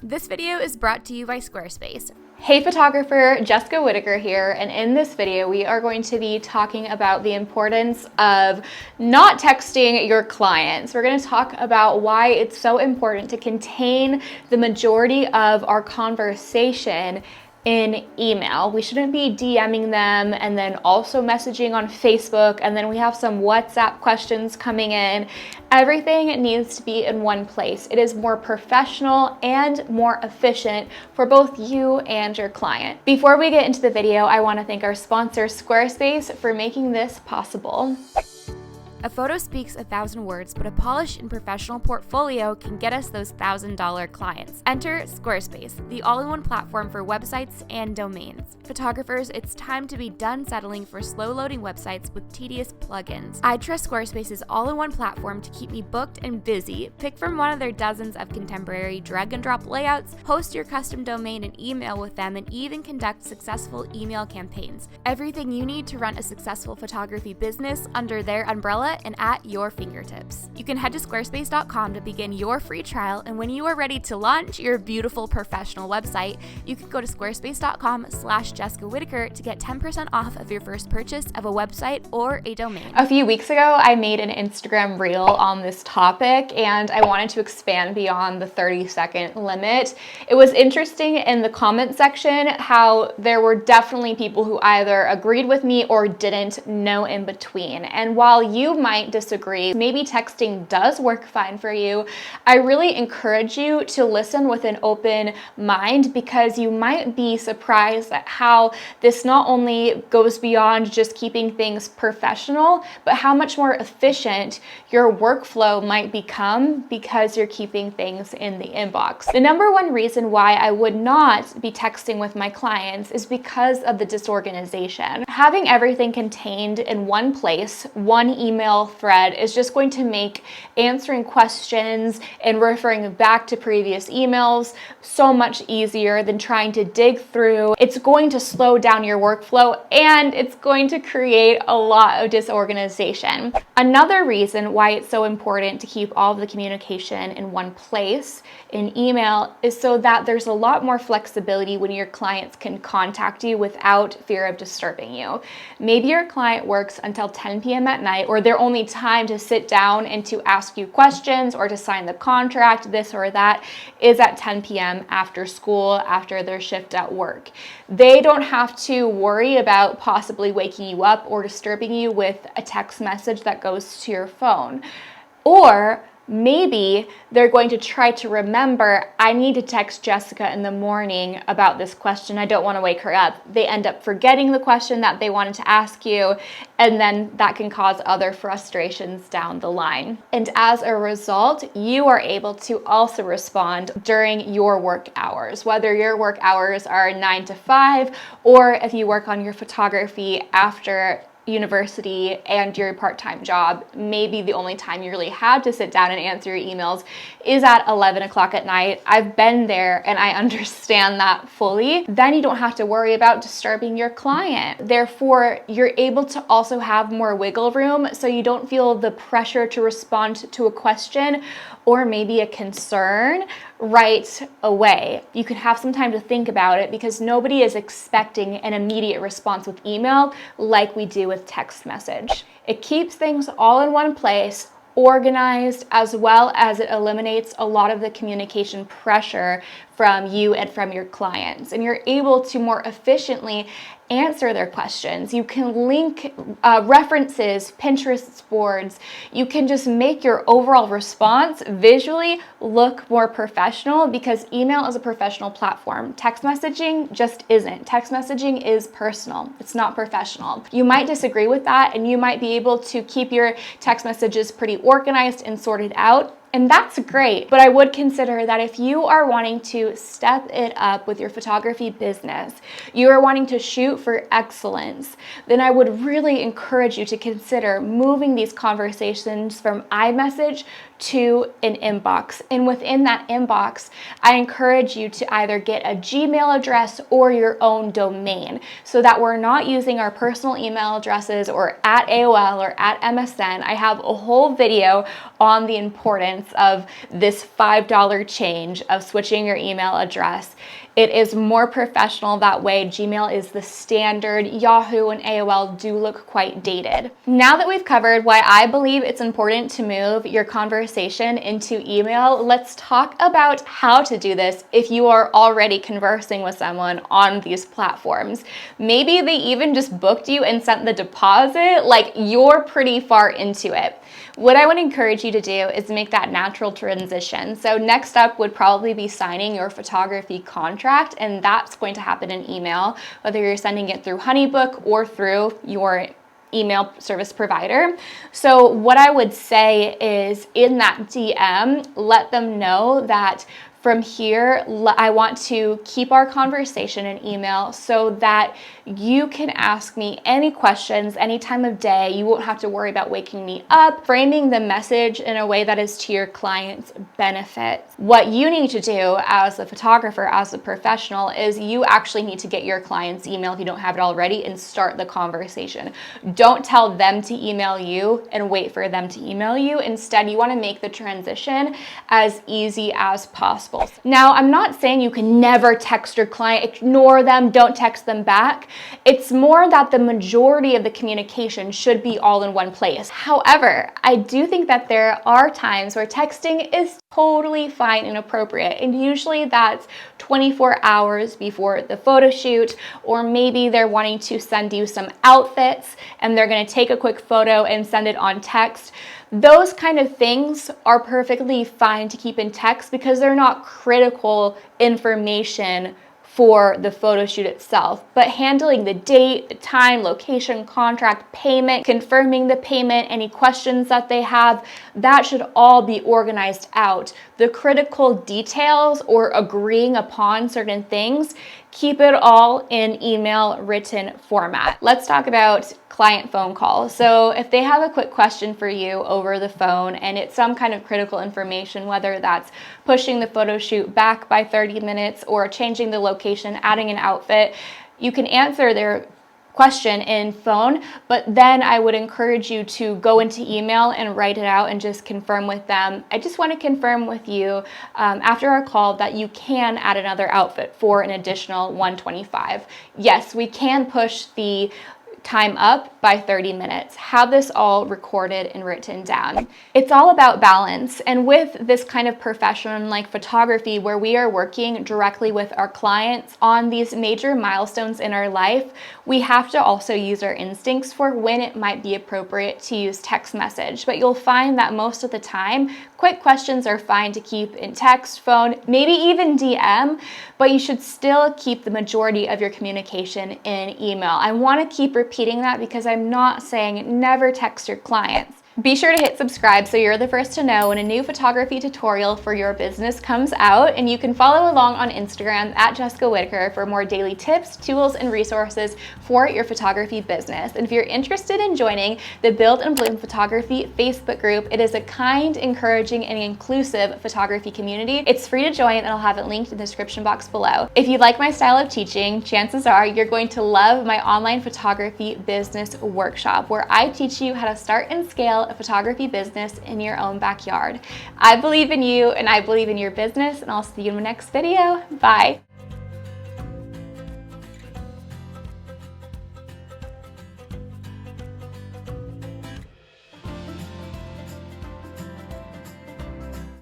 This video is brought to you by Squarespace. Hey photographer, Jessica Whitaker here, and in this video we are going to be talking about the importance of not texting your clients. We're going to talk about why it's so important to contain the majority of our conversation in email. We shouldn't be DMing them and then also messaging on Facebook, and then we have some WhatsApp questions coming in. Everything needs to be in one place. It is more professional and more efficient for both you and your client. Before we get into the video, I want to thank our sponsor, Squarespace, for making this possible. A photo speaks 1,000 words, but a polished and professional portfolio can get us those $1,000 clients. Enter Squarespace, the all-in-one platform for websites and domains. Photographers, it's time to be done settling for slow-loading websites with tedious plugins. I trust Squarespace's all-in-one platform to keep me booked and busy. Pick from one of their dozens of contemporary drag-and-drop layouts, host your custom domain and email with them, and even conduct successful email campaigns. Everything you need to run a successful photography business under their umbrella and at your fingertips. You can head to squarespace.com to begin your free trial, and when you are ready to launch your beautiful professional website, you can go to squarespace.com/Jessica Whitaker to get 10% off of your first purchase of a website or a domain. A few weeks ago, I made an Instagram reel on this topic, and I wanted to expand beyond the 30-second limit. It was interesting in the comment section how there were definitely people who either agreed with me or didn't, no in between. And while you might disagree, maybe texting does work fine for you, I really encourage you to listen with an open mind, because you might be surprised at how this not only goes beyond just keeping things professional, but how much more efficient your workflow might become because you're keeping things in the inbox. The number one reason why I would not be texting with my clients is because of the disorganization. Having everything contained in one place, one email thread, is just going to make answering questions and referring back to previous emails so much easier than trying to dig through. It's going to slow down your workflow, and it's going to create a lot of disorganization. Another reason why it's so important to keep all of the communication in one place in email is so that there's a lot more flexibility when your clients can contact you without fear of disturbing you. Maybe your client works until 10 p.m. at night, or their only time to sit down and to ask you questions or to sign the contract, this or that, is at 10 p.m. after school, after their shift at work. They don't have to worry about possibly waking you up or disturbing you with a text message that goes to your phone. Or maybe they're going to try to remember, I need to text Jessica in the morning about this question. I don't want to wake her up. They end up forgetting the question that they wanted to ask you, and then that can cause other frustrations down the line. And as a result, you are able to also respond during your work hours, whether your work hours are 9 to 5, or if you work on your photography after university and your part-time job, maybe the only time you really have to sit down and answer your emails is at 11 o'clock at night. I've been there and I understand that fully. Then you don't have to worry about disturbing your client. Therefore, you're able to also have more wiggle room, so you don't feel the pressure to respond to a question or maybe a concern right away. You can have some time to think about it, because nobody is expecting an immediate response with email like we do with text message. It keeps things all in one place, organized, as well as it eliminates a lot of the communication pressure from you and from your clients, and you're able to more efficiently answer their questions. You can link references, Pinterest boards. You can just make your overall response visually look more professional, because email is a professional platform. Text messaging just isn't. Text messaging is personal. It's not professional. You might disagree with that, and you might be able to keep your text messages pretty organized and sorted out. And that's great, but I would consider that if you are wanting to step it up with your photography business, you are wanting to shoot for excellence, then I would really encourage you to consider moving these conversations from iMessage to an inbox. And within that inbox, I encourage you to either get a Gmail address or your own domain so that we're not using our personal email addresses or at AOL or at MSN. I have a whole video on the importance of this $5 change of switching your email address. It is more professional that way. Gmail is the standard. Yahoo and AOL do look quite dated. Now that we've covered why I believe it's important to move your conversation into email, let's talk about how to do this if you are already conversing with someone on these platforms. Maybe they even just booked you and sent the deposit, like you're pretty far into it. What I would encourage you to do is make that natural transition. So next up would probably be signing your photography contract, and that's going to happen in email, whether you're sending it through Honeybook or through your email service provider. So what I would say is in that DM, let them know that from here, I want to keep our conversation in email so that you can ask me any questions any time of day. You won't have to worry about waking me up, framing the message in a way that is to your client's benefit. What you need to do as a photographer, as a professional, is you actually need to get your client's email if you don't have it already and start the conversation. Don't tell them to email you and wait for them to email you. Instead, you want to make the transition as easy as possible. Now, I'm not saying you can never text your client, ignore them, don't text them back. It's more that the majority of the communication should be all in one place. However, I do think that there are times where texting is totally fine and appropriate, and usually that's 24 hours before the photo shoot, or maybe they're wanting to send you some outfits and they're going to take a quick photo and send it on text. Those kind of things are perfectly fine to keep in text because they're not critical information for the photo shoot itself. But handling the date, the time, location, contract, payment, confirming the payment, any questions that they have, that should all be organized out. The critical details or agreeing upon certain things, keep it all in email written format. Let's talk about client phone call. So if they have a quick question for you over the phone and it's some kind of critical information, whether that's pushing the photo shoot back by 30 minutes or changing the location, adding an outfit, you can answer their question in phone, but then I would encourage you to go into email and write it out and just confirm with them. I just want to confirm with you after our call that you can add another outfit for an additional $125. Yes, we can push the time up by 30 minutes. Have this all recorded and written down. It's all about balance. And with this kind of profession like photography, where we are working directly with our clients on these major milestones in our life, we have to also use our instincts for when it might be appropriate to use text message. But you'll find that most of the time, quick questions are fine to keep in text, phone, maybe even DM, but you should still keep the majority of your communication in email. I want to keep repeating that because I'm not saying never text your clients. Be sure to hit subscribe so you're the first to know when a new photography tutorial for your business comes out, and you can follow along on Instagram at Jessica Whitaker for more daily tips, tools, and resources for your photography business. And if you're interested in joining the Build and Bloom Photography Facebook group, it is a kind, encouraging, and inclusive photography community. It's free to join, and I'll have it linked in the description box below. If you like my style of teaching, chances are you're going to love my online photography business workshop, where I teach you how to start and scale a photography business in your own backyard. I believe in you and I believe in your business, and I'll see you in my next video. Bye.